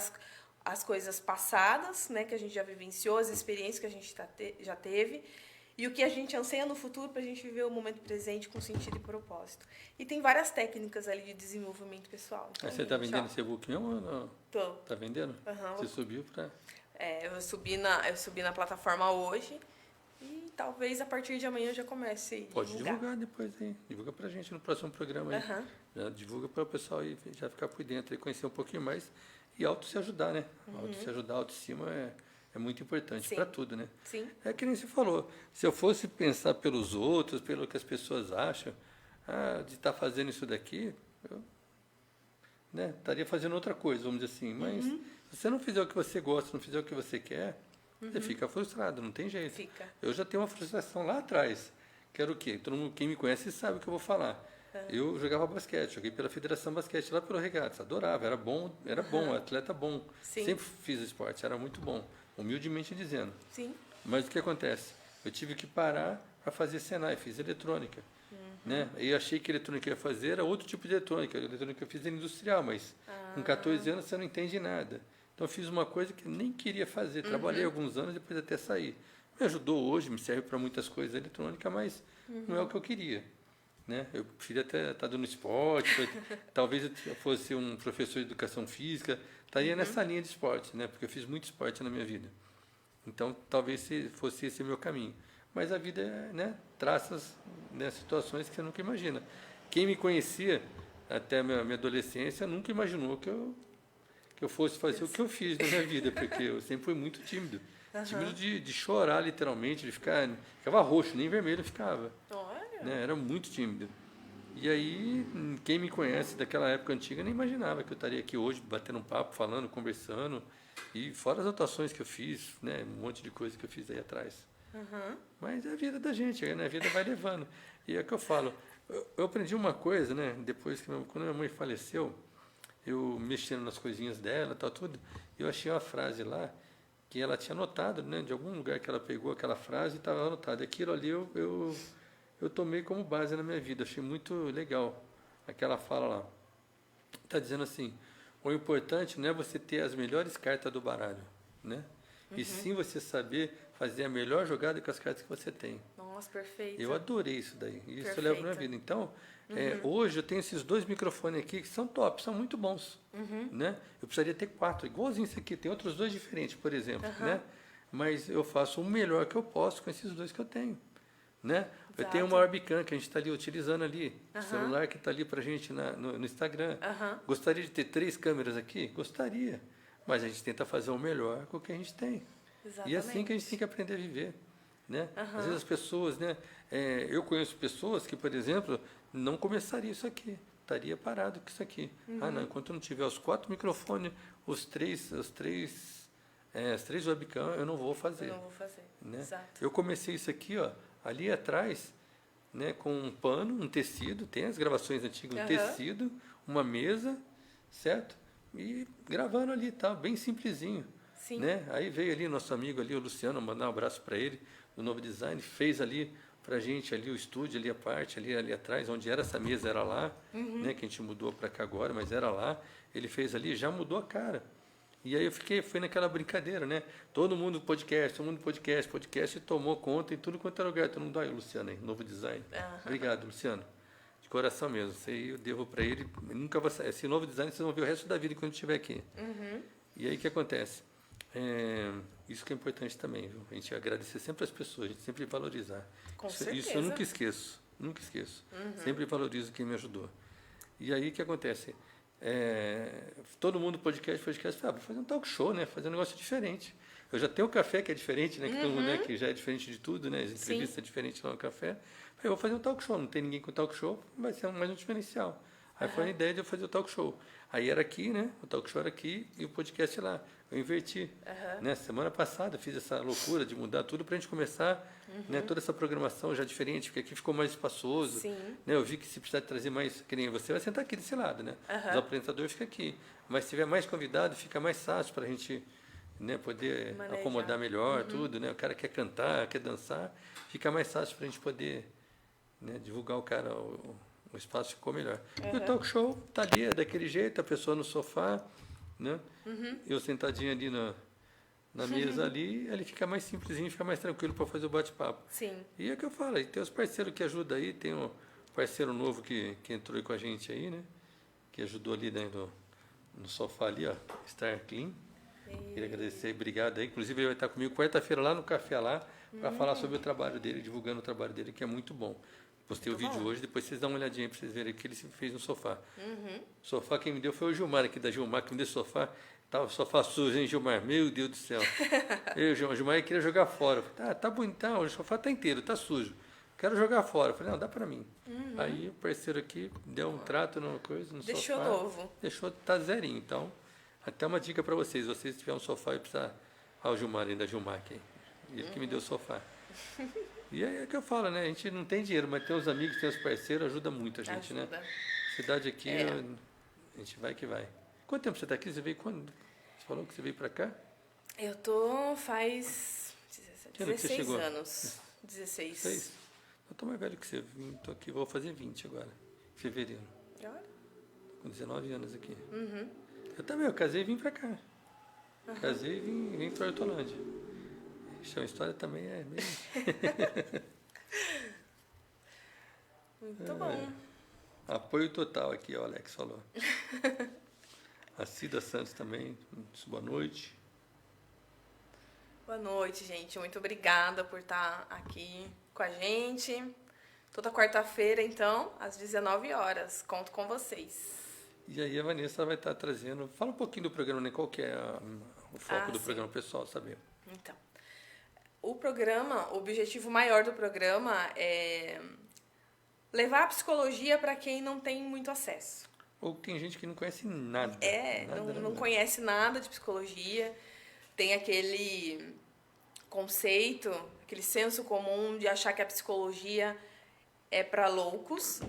as coisas passadas, né? Que a gente já vivenciou, as experiências que a gente já teve, e o que a gente anseia no futuro para a gente viver o momento presente com sentido e propósito. E tem várias técnicas ali de desenvolvimento pessoal. Então, você está vendendo esse e-book mesmo ou não? Tô. Está vendendo? Você subiu para... Eu subi na plataforma hoje e talvez a partir de amanhã eu já comece a Pode divulgar. divulgar depois aí. Divulga pra gente no próximo programa aí. Aham. Já divulga para o pessoal aí já ficar por dentro e conhecer um pouquinho mais. E auto se ajudar, né? Auto se ajudar, autoestima é muito importante Sim. para tudo, né? Sim. É que nem você falou. Se eu fosse pensar pelos outros, pelo que as pessoas acham, de estar fazendo isso daqui, eu estaria fazendo outra coisa, vamos dizer assim. Mas se você não fizer o que você gosta, não fizer o que você quer, você fica frustrado, não tem jeito. Fica. Eu já tenho uma frustração lá atrás. Que era o quê? Todo mundo, quem me conhece sabe o que eu vou falar. Eu jogava basquete, joguei pela Federação Basquete lá pelo Regatas, adorava, era bom, atleta bom. Sim. Sempre fiz esporte, era muito bom, humildemente dizendo. Sim. Mas o que acontece? Eu tive que parar para fazer Senai, fiz eletrônica. Né? E achei que a eletrônica que eu ia fazer era outro tipo de eletrônica. A eletrônica que eu fiz era industrial, mas com 14 anos você não entende nada. Então eu fiz uma coisa que eu nem queria fazer. Trabalhei alguns anos, depois até saí. Me ajudou hoje, me serve para muitas coisas eletrônica, mas não é o que eu queria. Né? Eu preferia até estar dando esporte, talvez eu fosse um professor de educação física, estaria nessa linha de esporte, né? Porque eu fiz muito esporte na minha vida. Então, talvez fosse esse o meu caminho. Mas a vida, traça situações que você nunca imagina. Quem me conhecia até a minha adolescência nunca imaginou que eu fosse fazer o que eu fiz na minha vida, porque eu sempre fui muito tímido. Tímido de chorar, literalmente, ficava roxo, nem vermelho eu ficava. Olha. Era muito tímido. E aí, quem me conhece daquela época antiga nem imaginava que eu estaria aqui hoje, batendo um papo, falando, conversando. E fora as atuações que eu fiz, um monte de coisa que eu fiz aí atrás. Mas é a vida da gente, a vida vai levando. E é o que eu falo. Eu aprendi uma coisa, depois que quando minha mãe faleceu, eu mexendo nas coisinhas dela, tudo, eu achei uma frase lá que ela tinha anotado, de algum lugar que ela pegou aquela frase e estava anotada. Aquilo ali eu tomei como base na minha vida, achei muito legal aquela fala lá. Está dizendo assim, o importante não é você ter as melhores cartas do baralho, e sim você saber fazer a melhor jogada com as cartas que você tem. Nossa, perfeito. Eu adorei isso daí, e isso eu levo na minha vida. Então, hoje eu tenho esses 2 microfones aqui que são top, são muito bons. Eu precisaria ter 4, igualzinho esse aqui, tem outros 2 diferentes, por exemplo. Mas eu faço o melhor que eu posso com esses 2 que eu tenho. Eu tenho uma webcam que a gente está ali utilizando ali, o celular que está ali para a gente no Instagram. Gostaria de ter 3 câmeras aqui? Gostaria, mas a gente tenta fazer o melhor com o que a gente tem. Exatamente. E é assim que a gente tem que aprender a viver. Às vezes as pessoas, eu conheço pessoas que, por exemplo, não começaria isso aqui, estaria parado com isso aqui. Não, enquanto eu não tiver os 4 microfones, as três webcams, eu não vou fazer. Eu não vou fazer. Exato. Eu comecei isso aqui, ali atrás, com um pano, um tecido, tem as gravações antigas, um tecido, uma mesa, certo? E gravando ali, tá, bem simplesinho. Sim. Aí veio ali nosso amigo ali, o Luciano, mandar um abraço para ele, do Novo Design, fez ali pra gente ali o estúdio, ali a parte, ali atrás, onde era essa mesa, era lá, que a gente mudou para cá agora, mas era lá, ele fez ali, já mudou a cara. E aí foi naquela brincadeira, todo mundo podcast, e tomou conta em tudo quanto era lugar, todo mundo, aí, Luciano aí, Novo Design. Obrigado, Luciano. De coração mesmo, isso aí eu devo para ele, nunca vai sair. Esse Novo Design vocês vão ver o resto da vida quando estiver aqui. E aí o que acontece? Isso que é importante também, viu? A gente agradecer sempre as pessoas, a gente sempre valorizar. Com Isso certeza. eu nunca esqueço. Sempre valorizo quem me ajudou. E aí o que acontece? Todo mundo podcast, vou fazer um talk show, fazer um negócio diferente. Eu já tenho o café que é diferente, que todo mundo, que já é diferente de tudo, as entrevistas é diferente lá no café. Eu vou fazer um talk show, não tem ninguém com talk show, vai ser mais um diferencial. Aí foi a ideia de eu fazer o talk show. Aí era aqui, o talk show era aqui e o podcast lá. Eu inverti. Semana passada fiz essa loucura de mudar tudo para a gente começar toda essa programação já diferente, porque aqui ficou mais espaçoso. Sim. Eu vi que se precisar trazer mais, que nem você vai sentar aqui desse lado, Os apresentadores ficam aqui. Mas se tiver mais convidado, fica mais fácil para a gente poder manejar, acomodar melhor tudo. O cara quer cantar, quer dançar, fica mais fácil para a gente poder divulgar o cara, o espaço ficou melhor. E o talk show tá ali, daquele jeito, a pessoa no sofá, eu sentadinho ali na mesa ali, ele fica mais simplesinho, fica mais tranquilo para fazer o bate-papo. Sim. E é o que eu falo, e tem os parceiros que ajudam aí, tem um parceiro novo que entrou aí com a gente aí, que ajudou ali no sofá ali, Star Clean. Queria agradecer, obrigado aí. Inclusive, ele vai estar comigo quarta-feira lá no café lá, para falar sobre o trabalho dele, divulgando o trabalho dele, que é muito bom. Postei o vídeo hoje, depois vocês dão uma olhadinha para vocês verem o que ele fez no sofá. O sofá quem me deu foi o Gilmar, aqui da Gilmar, que me deu sofá. Tava o sofá sujo, hein, Gilmar? Meu Deus do céu. O Gilmar queria jogar fora. Eu falei, tá bonito, tá, o sofá tá inteiro, tá sujo. Quero jogar fora. Eu falei, não, dá para mim. Aí o parceiro aqui deu um trato numa coisa, no Deixou sofá. novo. Deixou, tá zerinho. Então, até uma dica para vocês. Vocês tiverem um sofá e precisar... Olha o Gilmar ainda, Gilmar aqui. Ele que me deu o sofá. E é que eu falo, né? A gente não tem dinheiro, mas tem os amigos, tem os parceiros, ajuda muito a gente, Ajuda. né? Cidade aqui, a gente vai que vai. Quanto tempo você está aqui? Você veio quando? Você falou que você veio para cá? Eu tô faz Que ano que você 16 chegou? anos. 16. 6? Eu tô mais velho que você. Estou aqui, vou fazer 20 agora. Em fevereiro. Olha. Com 19 anos aqui. Eu também, eu casei e vim para cá. Casei e vim para Hortolândia. Isso é uma história também, é meio... Muito bom. Apoio total aqui, o Alex falou. A Cida Santos também, boa noite. Boa noite, gente. Muito obrigada por estar aqui com a gente. Toda quarta-feira, então, às 19 horas. Conto com vocês. E aí a Vanessa vai estar trazendo... Fala um pouquinho do programa, né? Qual que é o foco do programa, pessoal, saber. Então, o objetivo maior do programa é levar a psicologia para quem não tem muito acesso. Ou tem gente que não conhece nada. Não conhece nada de psicologia, tem aquele conceito, aquele senso comum de achar que a psicologia é para loucos,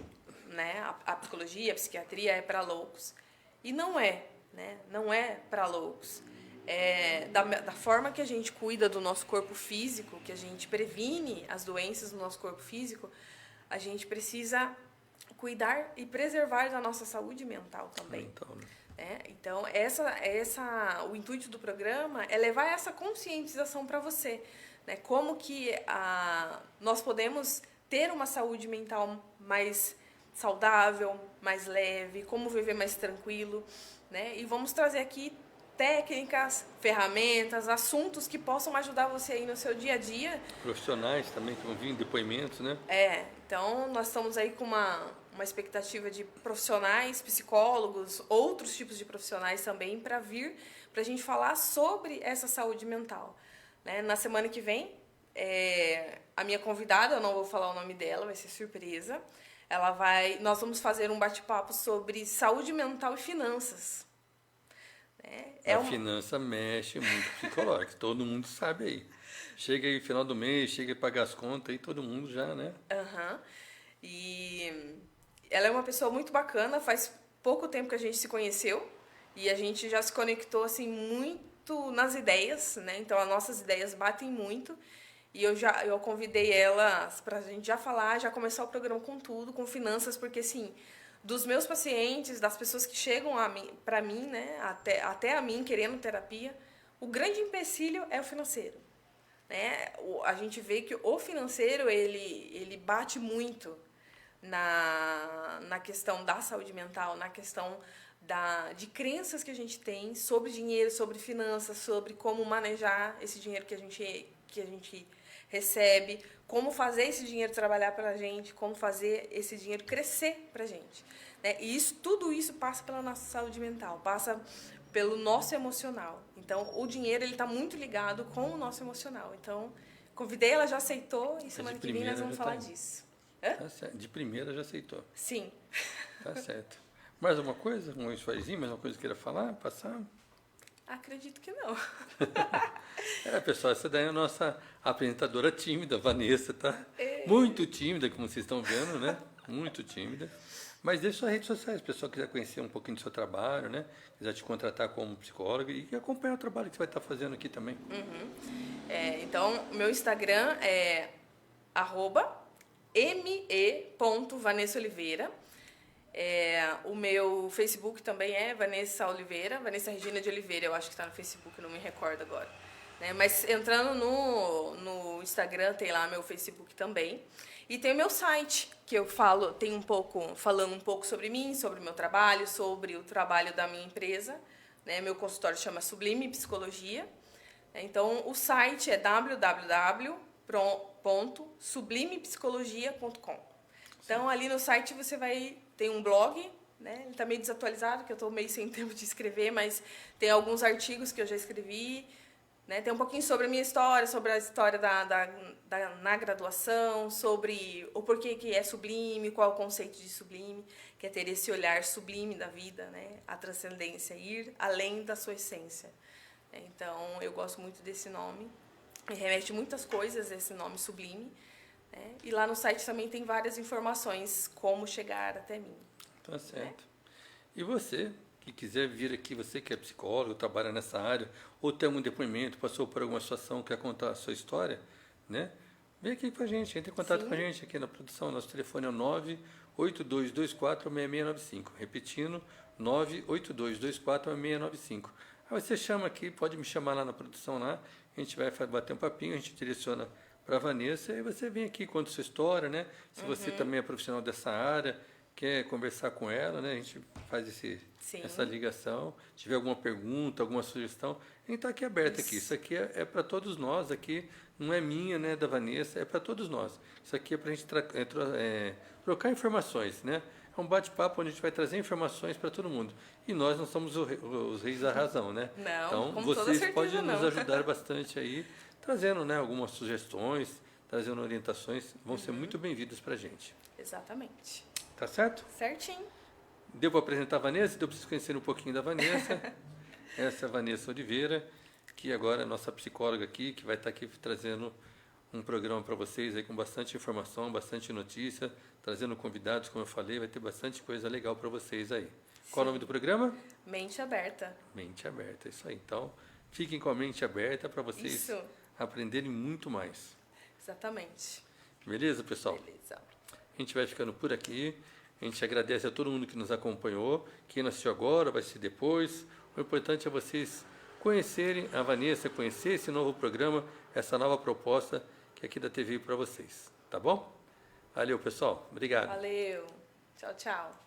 né? A psicologia, a psiquiatria é para loucos. E não é, né? Não é para loucos. Da forma que a gente cuida do nosso corpo físico, que a gente previne as doenças do nosso corpo físico, a gente precisa cuidar e preservar da nossa saúde mental também. Então, o intuito do programa é levar essa conscientização para você. Né? Como que nós podemos ter uma saúde mental mais saudável, mais leve, como viver mais tranquilo. Né? E vamos trazer aqui técnicas, ferramentas, assuntos que possam ajudar você aí no seu dia a dia. Profissionais também que vão vir, depoimentos, né? Então nós estamos aí com uma expectativa de profissionais, psicólogos, outros tipos de profissionais também para vir, para a gente falar sobre essa saúde mental. Né? Na semana que vem, a minha convidada, eu não vou falar o nome dela, vai ser surpresa, nós vamos fazer um bate-papo sobre saúde mental e finanças. Finança mexe muito psicológico, todo mundo sabe aí. Chega aí final do mês, chega a pagar as contas, aí todo mundo já, né? E ela é uma pessoa muito bacana, faz pouco tempo que a gente se conheceu e a gente já se conectou assim muito nas ideias, né? Então as nossas ideias batem muito e eu convidei ela para a gente já falar, já começar o programa com tudo, com finanças, porque assim, dos meus pacientes, das pessoas que chegam para mim, né, até a mim querendo terapia, o grande empecilho é o financeiro. Né? A gente vê que o financeiro ele bate muito na questão da saúde mental, na questão de crenças que a gente tem sobre dinheiro, sobre finanças, sobre como manejar esse dinheiro que a gente recebe, como fazer esse dinheiro trabalhar para a gente, como fazer esse dinheiro crescer para a gente. Né? E tudo isso passa pela nossa saúde mental, passa pelo nosso emocional. Então, o dinheiro está muito ligado com o nosso emocional. Então, convidei, ela já aceitou e semana que vem nós vamos falar disso. Tá certo. De primeira já aceitou. Sim. Tá certo. Mais alguma coisa? Um esforzinho, mais uma coisa que queira falar, passar? Acredito que não. Pessoal, essa daí é a nossa apresentadora tímida, Vanessa, tá? Muito tímida, como vocês estão vendo, né? Muito tímida. Mas deixe suas redes sociais, se o pessoal quiser conhecer um pouquinho do seu trabalho, né? Quiser te contratar como psicóloga e acompanhar o trabalho que você vai estar fazendo aqui também. Então, meu Instagram é @me.vanessaoliveira. O meu Facebook também é Vanessa Oliveira, Vanessa Regina de Oliveira, eu acho que está no Facebook, não me recordo agora. Né? Mas entrando no Instagram, tem lá meu Facebook também. E tem o meu site, que eu falando um pouco sobre mim, sobre o meu trabalho, sobre o trabalho da minha empresa, né? Meu consultório chama Sublime Psicologia. Então, o site é www.sublimepsicologia.com. Então, ali no site você tem um blog, né? Ele está meio desatualizado, que eu estou meio sem tempo de escrever, mas tem alguns artigos que eu já escrevi, né? Tem um pouquinho sobre a minha história, sobre a história na graduação, sobre o porquê que é sublime, qual é o conceito de sublime, que é ter esse olhar sublime da vida, né? A transcendência, ir além da sua essência. Então, eu gosto muito desse nome. Me remete muitas coisas esse nome sublime. Né? E lá no site também tem várias informações como chegar até mim. Tá certo. Né? E você, que quiser vir aqui, você que é psicólogo, trabalha nessa área, ou tem algum depoimento, passou por alguma situação, quer contar a sua história, né? Vem aqui com a gente, entre em contato Sim. com a gente aqui na produção. Nosso telefone é o 982246695. Repetindo, 982246695. Aí você chama aqui, pode me chamar lá na produção lá, a gente vai bater um papinho, a gente direciona para a Vanessa e você vem aqui, conta sua história, né? Se você também é profissional dessa área, quer conversar com ela, né? A gente faz essa ligação. Se tiver alguma pergunta, alguma sugestão, a gente está aqui aberto aqui. Isso aqui é para todos nós aqui, não é minha, né, da Vanessa, é para todos nós. Isso aqui é para a gente trocar informações, né? É um bate-papo onde a gente vai trazer informações para todo mundo. E nós não somos os reis da razão, né? Não, então, vocês podem nos ajudar bastante aí, trazendo, né, algumas sugestões, trazendo orientações, vão ser muito bem-vindas para a gente. Exatamente. Tá certo? Certinho. Deu para apresentar a Vanessa? Deu para vocês conhecerem um pouquinho da Vanessa. Essa é a Vanessa Oliveira, que agora é nossa psicóloga aqui, que vai estar aqui trazendo um programa para vocês aí com bastante informação, bastante notícia, trazendo convidados, como eu falei, vai ter bastante coisa legal para vocês aí. Sim. Qual o nome do programa? Mente Aberta. Mente Aberta, isso aí. Então, fiquem com a mente aberta para vocês aprenderem muito mais. Exatamente. Beleza, pessoal? Beleza. A gente vai ficando por aqui. A gente agradece a todo mundo que nos acompanhou. Quem não assistiu agora, vai assistir depois. O importante é vocês conhecerem a Vanessa, conhecer esse novo programa, essa nova proposta que aqui da TV para vocês. Tá bom? Valeu, pessoal. Obrigado. Valeu. Tchau, tchau.